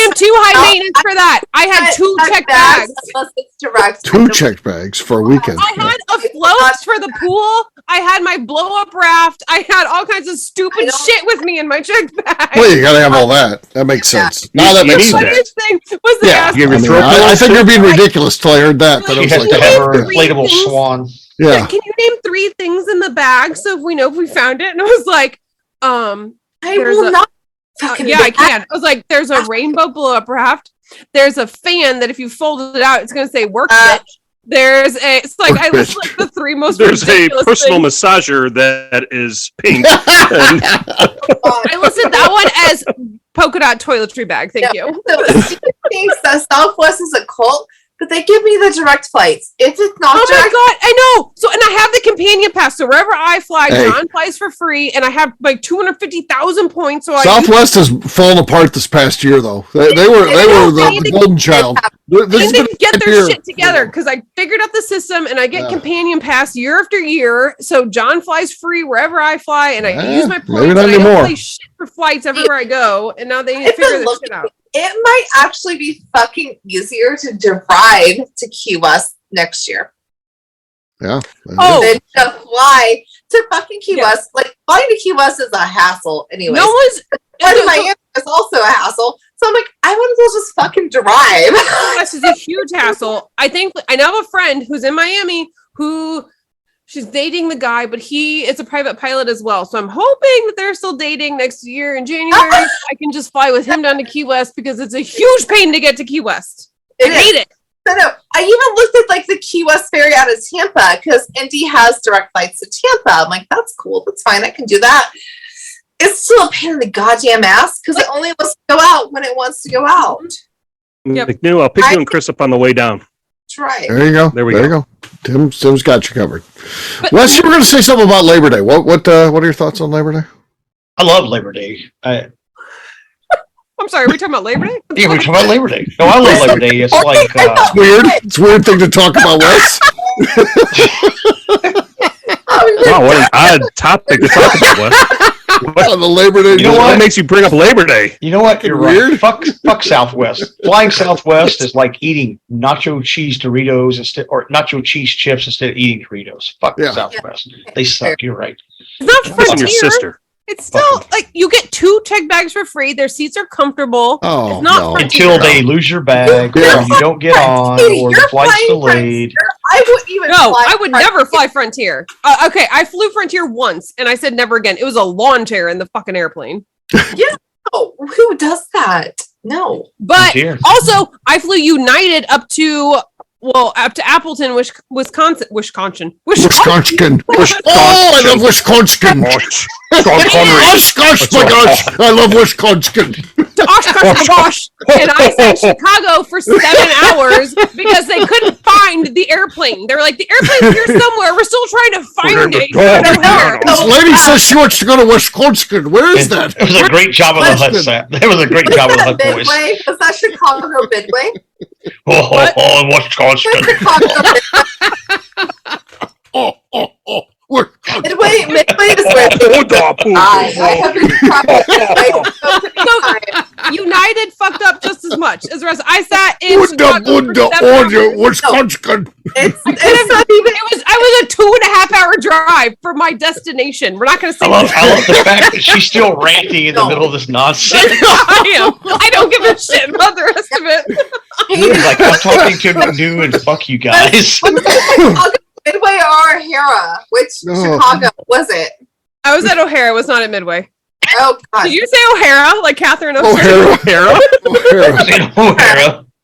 am too high maintenance for that. I had 2 checked bags. Unless it's direct. 2 checked bags for a weekend. I had a float for the pool. I had my blow-up raft. I had all kinds of stupid shit with me in my checked bag. Well, you gotta have all that. That makes sense. Now that makes The sense. funniest thing was the I think you're being ridiculous till I heard that. But I was You had like, to have her inflatable swan. yeah. Can you name 3 things in the bag so if we know if we found it? And I was like, I will not. yeah, I can. I was like, there's a rainbow blow-up raft. There's a fan that if you fold it out, it's going to say work bitch. There's a, it's like, I was like the 3 most There's a personal things. massager that is pink. I listed that one as polka dot toiletry bag. Thank you. So Steve thinks that Southwest is a cult, but they give me the direct flights. If it's not direct, my god, I know. So, and I have the companion pass. So wherever I fly, John flies for free, and I have like 250,000 points. So Southwest has fallen apart this past year, though. They were the golden child. They need to get their shit together because I figured out the system and I get companion pass year after year. So John flies free wherever I fly, and I use my points. And I don't pay shit for flights everywhere I go, and now they need to figure this shit out. It might actually be fucking easier to drive to Key West next year. Yeah. Than to fly to fucking Key West. Like, flying to Key West is a hassle anyway. No one's. And Miami is also a hassle. So I'm like, I might as well just fucking drive. This is a huge hassle. I think I know of a friend who's in Miami who she's dating the guy, but he is a private pilot as well. So I'm hoping that they're still dating next year in January. I can just fly with him down to Key West because it's a huge pain to get to Key West. I hate it. No. I even looked at like the Key West ferry out of Tampa because Indy has direct flights to Tampa. I'm like, that's cool. That's fine. I can do that. It's still a pain in the goddamn ass because it only wants to go out when it wants to go out. Yep. McNeil, I'll pick you and Chris up on the way down. That's right. There you go. There we go. Tim's got you covered. Wes, you were going to say something about Labor Day. What are your thoughts on Labor Day? I love Labor Day. I'm sorry, are we talking about Labor Day? Yeah, we're talking about Labor Day. No, I love Labor Day. It's like it's weird. It's a weird thing to talk about, Wes. Wow, what an odd topic to talk about, Wes. On the Labor Day. You know what makes you bring up Labor Day? You know what? You're weird. Right. Fuck Southwest. Flying Southwest is like eating nacho cheese Doritos or nacho cheese chips instead of eating Doritos. Fuck Southwest. They suck. You're right. It's not Frontier. Your sister. It's still like you get 2 check bags for free. Their seats are comfortable. Oh, it's not until they lose your bag, or you don't get on, or the flight's delayed. I wouldn't even. I would never fly Frontier. Okay, I flew Frontier once, and I said never again. It was a lawn chair in the fucking airplane. Yeah, who does that? No, but also I flew United up to Appleton, Wisconsin. Oh, I love Wisconsin. Oshkosh, my gosh, I love Wisconsin. To Oshkosh, and I said Chicago for 7 hours because they couldn't find the airplane. They were like, the airplane's here somewhere. We're still trying to find it. This lady says she wants to go to Wisconsin. Where is that? It was a great job of the hut set. It was a great job of the hut voice. Midway? Was that Chicago Midway? Wisconsin. Midway is where I have been United fucked up just as much as the rest. I sat in Chicago for 7 Wisconsin. It's not even. I was a 2.5 hour drive for my destination. We're not going to say. I love the fact that she's still ranting in the middle of this nonsense. I am. I don't give a shit about the rest of it. He's like, I'm talking to new and fuck you guys. Midway or O'Hara? Which Chicago was it? I was at O'Hara. I was not at Midway. Oh God! Did you say O'Hara? Like Catherine O'Hara? O'Hara.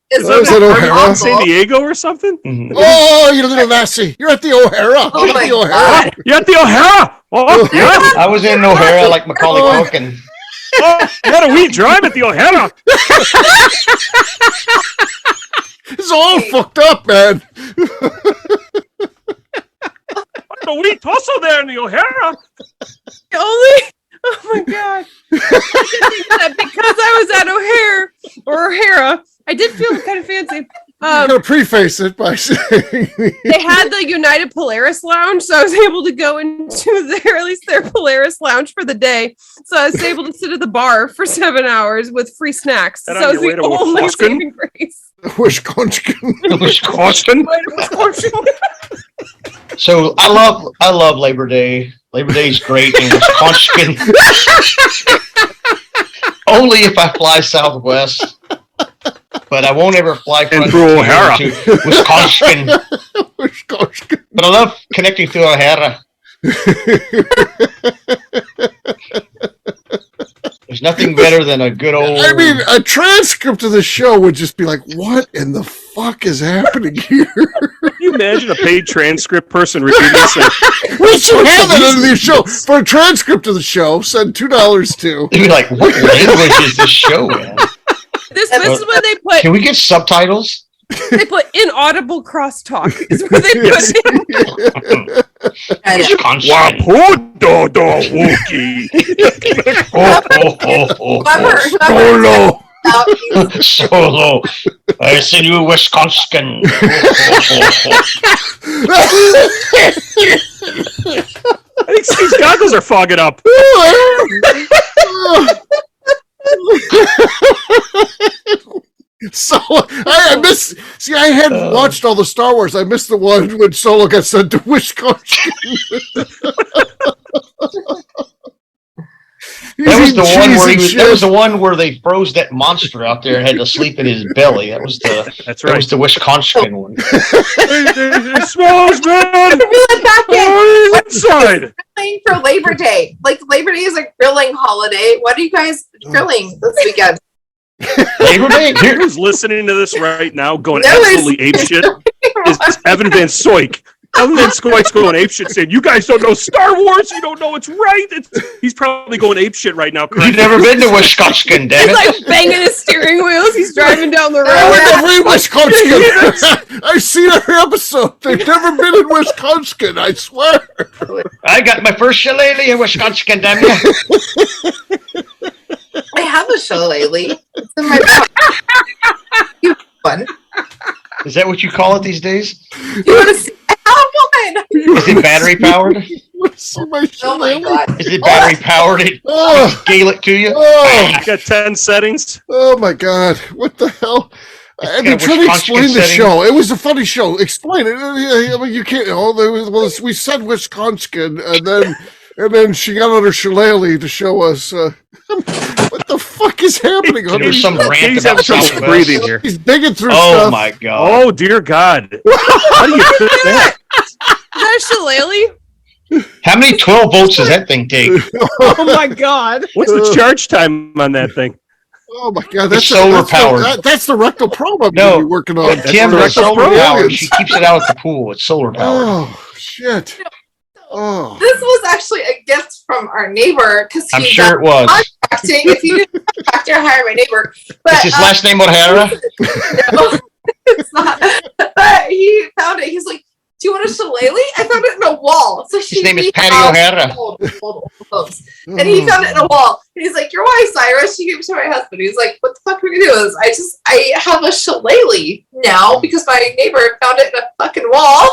Is it O'Hara? San Diego or something? Mm-hmm. Oh, you little lassie! You're at the O'Hara. Oh my O'Hara. You're at the O'Hara. Oh, yeah. I was in O'Hara like Macaulay Culkin. Oh, you had a wee drive at the O'Hara. It's all fucked up, man. A wee tussle there in the O'Hara. Oh my God. Because I was at O'Hara, I did feel kind of fancy. I'm going to preface it by saying they had the United Polaris Lounge, so I was able to go into their Polaris Lounge for the day. So I was able to sit at the bar for 7 hours with free snacks. So it was the only saving grace. Wisconsin. So I love Labor Day. Labor Day is great in Wisconsin. Only if I fly Southwest. But I won't ever fly from O'Hara to Wisconsin. But I love connecting through O'Hara. There's nothing better than a good old... I mean, a transcript of the show would just be like, what in the fuck is happening here? Can you imagine a paid transcript person reading this? We should have that in the show. For a transcript of the show, send $2 to... You'd be like, what language is this show in? This is where they put... Can we get subtitles? They put inaudible crosstalk. Is where they put it. Wisconsin. Solo. I send you Wisconsin. I think Steve's goggles are fogging up. So I missed. See, I hadn't watched all the Star Wars. I missed the one when Solo got sent to Wisconsin. That was the one where they froze that monster out there and had to sleep in his belly. That was the That was the Wisconsin one. It smells, man. Inside. Grilling for Labor Day. Like Labor Day is a grilling holiday. What are you guys grilling this weekend? Labor Day? Who's listening to this right now going absolutely apeshit is Evan Van Soik. Evan Van Soik's going apeshit saying, you guys don't know Star Wars, you don't know it's right. He's probably going apeshit right now. You've never been to Wisconsin, damn it. He's like banging his steering wheels. He's driving down the road. Wisconsin. I've seen every episode. They've never been in Wisconsin, I swear. I got my first shillelagh in Wisconsin, damn you. I have a shillelagh. It's in my box. Fun. Is that what you call it these days? You want to see? I have one. Is it battery powered? Oh my God. Is it battery powered? It Gaelic to you? Oh. Got 10 settings. Oh my God. What the hell? I've been trying to explain the show. It was a funny show. Explain it. I mean, you can't. We said Wisconsin, and then she got on her shillelagh to show us what the fuck is happening. There's some rant He's about having trouble breathing here. He's digging through stuff. stuff. Oh my God. Oh dear God. How do you fit that? Is that a shillelagh? How many 12 volts does that thing take? Oh my God. What's the charge time on that thing? Oh my God, that's solar powered. That's the rectal probe I'm No, working on. Tim, the it's solar powered. She keeps it out at the pool. It's solar powered. Oh shit. Oh. This was actually a gift from our neighbor because I'm sure it was. If you didn't contact or hire my neighbor, but is his last name O'Hara? no, it's not. But he found it. He's like, shillelagh? I found it in a wall. So His name is Patty O'Hara. Folks. And he found it in a wall. And he's like, your wife, Cyrus, she gave it to my husband. He's like, what the fuck are we gonna do? I have a shillelagh now because my neighbor found it in a fucking wall.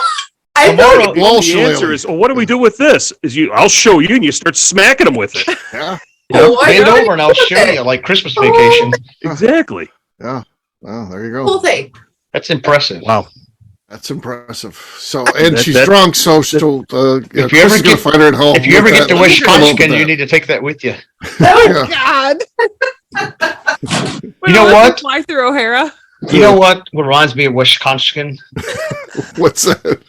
The answer is, what do we do with this? I'll show you, and you start smacking them with it. Yeah. Bend over and I'll show you, like Christmas Vacation. Exactly. Yeah. Well, there you go. Whole thing. That's impressive. Wow. That's impressive. So, and she's drunk, so still, if you ever get find her at home. If you ever get to Wisconsin, you need to take that with you. Oh God! You know what? Fly through O'Hara. You know what reminds me of Wisconsin? What's that?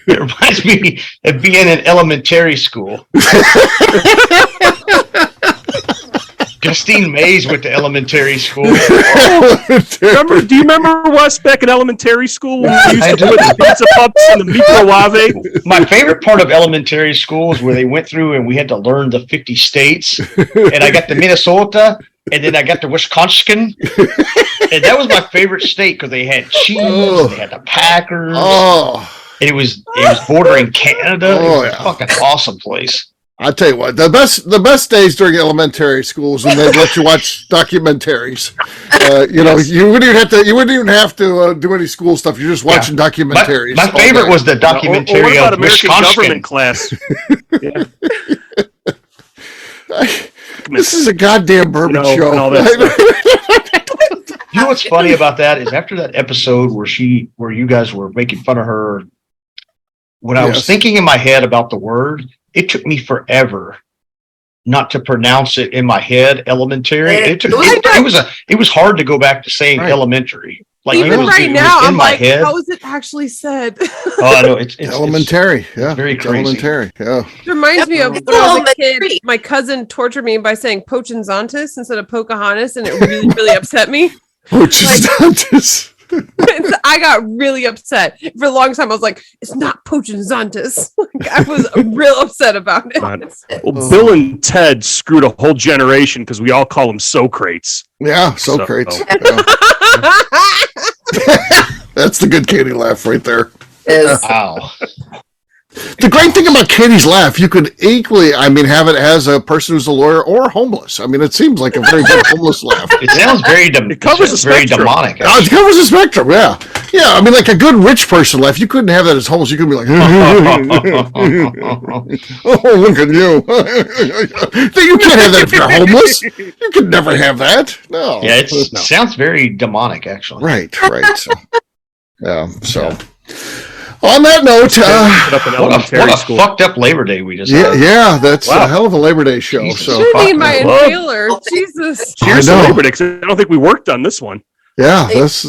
It reminds me of being in elementary school. Justine Mays went to elementary school. Do you remember Wes back in elementary school when we used to put the pizza pups in the microwave? My favorite part of elementary school is where they went through and we had to learn the 50 states. And I got to Minnesota, and then I got to Wisconsin. And that was my favorite state because they had cheese, they had the Packers. And it was bordering Canada. It was a fucking awesome place. I'll tell you what, the best days during elementary school is when they let you watch documentaries. You wouldn't even have to do any school stuff. You're just watching documentaries. My favorite was the documentary what about of American Wisconsin. government class. This is a goddamn bourbon show. And all that You know what's funny about that is after that episode where you guys were making fun of her, when I was thinking in my head about the word, it took me forever not to pronounce it in my head. Elementary. It was hard to go back to saying elementary. Like even right now, I'm like, head. how is it actually said? Oh, I know it's elementary. It's very crazy. Elementary. Yeah. It reminds me of when I was a kid. My cousin tortured me by saying Pocahontas instead of Pocahontas, and it really, really upset me. Pocahontas. I got really upset. For a long time, I was like, it's not Pocahontas. I was real upset about it. Well, Bill and Ted screwed a whole generation because we all call them Socrates. Yeah, Socrates. Yeah. That's the good Katie laugh right there. Wow. The great thing about Katie's laugh, you could equally, have it as a person who's a lawyer or homeless. It seems like a very good homeless laugh. It sounds very it covers the very spectrum. demonic. It covers the spectrum, yeah. Yeah, like a good rich person laugh. You couldn't have that as homeless. You could be like, oh, look at you. You can't have that if you're homeless. You could never have that. No. Yeah, it sounds very demonic, actually. Right. So... On that note, what a fucked up Labor Day we just had. Yeah, that's a hell of a Labor Day show. Jesus. So You need my inhaler. Jesus. Cheers to Labor Day, 'cause I don't think we worked on this one. Yeah, this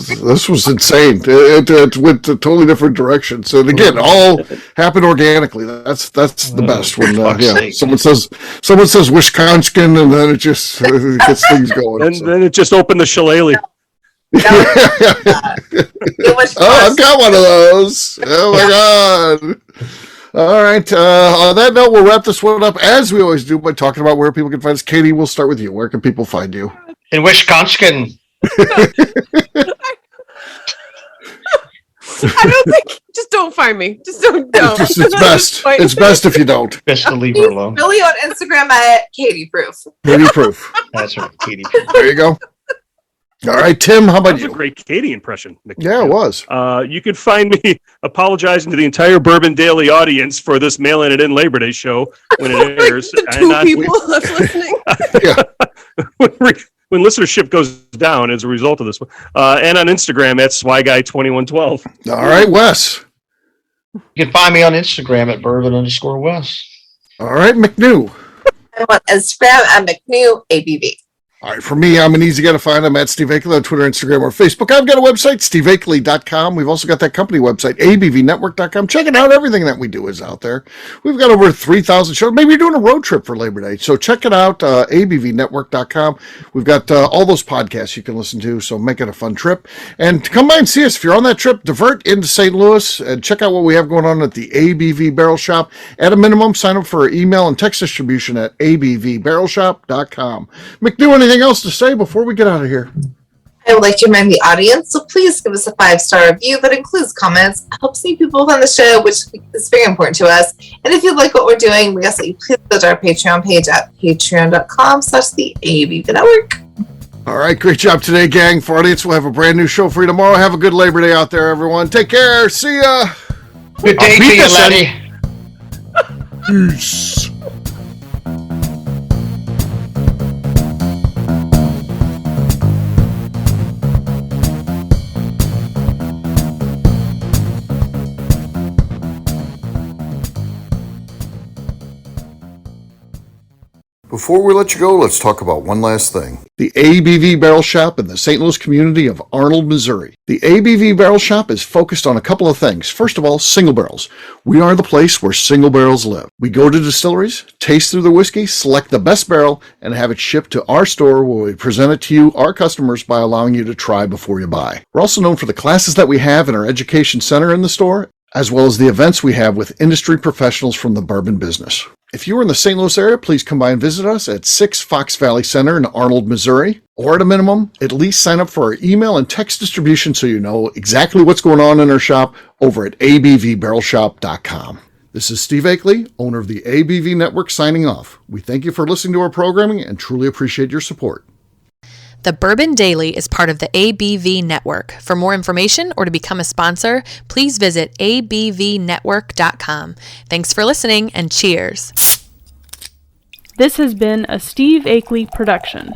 was insane. It went a totally different direction. So again, all happened organically. That's the best when someone says Wisconsin, and then it just gets things going. And then it just opened the shillelagh. I've got one of those. Oh my god. All right. On that note, we'll wrap this one up as we always do by talking about where people can find us. Katie, we'll start with you. Where can people find you? In Wisconsin. I don't think. Just don't find me. Just don't. It's best. It's best if you don't. Best to leave her alone. Billy on Instagram at Katie Proof. Katie Proof. That's right, Katie Proof. There you go. All right, Tim, how about that was you? a great Katie impression. Yeah, it was. You can find me apologizing to the entire Bourbon Daily audience for this Mail-In It In Labor Day show when it airs. The two people that's listening. When listenership goes down as a result of this one. And on Instagram at SwyGuy2112. All right, Wes. You can find me on Instagram at bourbon_Wes. All right, McNew. I'm on Instagram at McNew ABV. All right, for me, I'm an easy guy to find. I'm at Steve Akeley on Twitter, Instagram, or Facebook. I've got a website, steveakeley.com. We've also got that company website, abvnetwork.com. Check it out. Everything that we do is out there. We've got over 3,000 shows. Maybe you're doing a road trip for Labor Day. So check it out, abvnetwork.com. We've got all those podcasts you can listen to, so make it a fun trip. And come by and see us. If you're on that trip, divert into St. Louis and check out what we have going on at the ABV Barrel Shop. At a minimum, sign up for email and text distribution at abvbarrelshop.com. McNew, anything else to say before we get out of here? I would like to remind the audience, so please give us a 5-star review that includes comments. It helps new people find the show, which is very important to us. And if you like what we're doing, we ask that you please visit our Patreon page at patreon.com/the ABV Network. All right, great job today, gang. For audience, we'll have a brand new show for you tomorrow. Have a good Labor Day out there, everyone. Take care. See ya. Good day to you, laddie. Peace. Before we let you go, let's talk about one last thing. The ABV Barrel Shop in the St. Louis community of Arnold, Missouri. The ABV Barrel Shop is focused on a couple of things. First of all, single barrels. We are the place where single barrels live. We go to distilleries, taste through the whiskey, select the best barrel, and have it shipped to our store where we present it to you, our customers, by allowing you to try before you buy. We're also known for the classes that we have in our education center in the store, as well as the events we have with industry professionals from the bourbon business. If you are in the St. Louis area, please come by and visit us at 6 Fox Valley Center in Arnold, Missouri. Or at a minimum, at least sign up for our email and text distribution so you know exactly what's going on in our shop over at abvbarrelshop.com. This is Steve Akeley, owner of the ABV Network, signing off. We thank you for listening to our programming and truly appreciate your support. The Bourbon Daily is part of the ABV Network. For more information or to become a sponsor, please visit abvnetwork.com. Thanks for listening and cheers. This has been a Steve Akeley production.